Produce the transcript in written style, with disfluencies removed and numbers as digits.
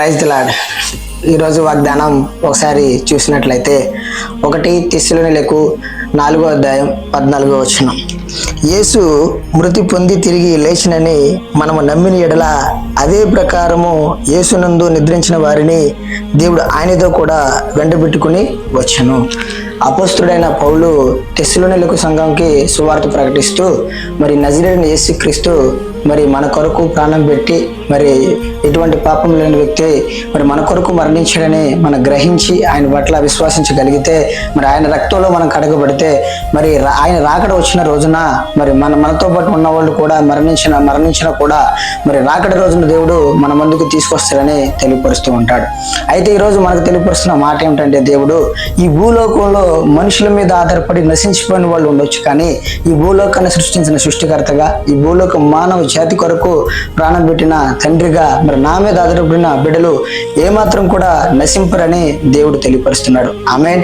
Praise the lord. ఈరోజు వాగ్దానం ఒకసారి చూసినట్లయితే 1 తెస్సలోనికీయులకు 4వ అధ్యాయం 14వ వచనం. యేసు మృతి పొంది తిరిగి లేచినని మనము నమ్మిన ఎడల అదే ప్రకారము యేసునందు నిద్రించిన వారిని దేవుడు ఆయనతో కూడా వెంటబెట్టుకుని వచ్చెను. అపోస్తుడైన పౌలు తెస్సలోనికీయులకు సంఘంకి సువార్త ప్రకటిస్తూ మరి నజరేయుడైన యేసుక్రీస్తు మరి మన కొరకు ప్రాణం పెట్టి మరి ఎటువంటి పాపం లేని వ్యక్తి మరి మన కొరకు మరణించాడని మనం గ్రహించి ఆయన పట్ల విశ్వాసించగలిగితే మరి ఆయన రక్తంలో మనం కడగబడితే మరి ఆయన రాకడ వచ్చిన రోజున మరి మనతో పాటు ఉన్న వాళ్ళు కూడా మరణించిన కూడా మరి రాకడ రోజున దేవుడు మన ముందుకు తీసుకొస్తాడని తెలియపరుస్తూ ఉంటాడు. అయితే ఈరోజు మనకు తెలియపరుస్తున్న మాట ఏమిటంటే, దేవుడు ఈ భూలోకంలో మనుషుల మీద ఆధారపడి నశించిపోయిన వాళ్ళు ఉండొచ్చు, కానీ ఈ భూలోకాన్ని సృష్టించిన సృష్టికర్తగా ఈ భూలోక మానవ జాతి కొరకు ప్రాణం పెట్టిన తండ్రిగా మరి నా మీద ఆధారపడిన బిడ్డలు ఏమాత్రం కూడా నశింపరని దేవుడు తెలియపరుస్తున్నాడు. ఆమేన్.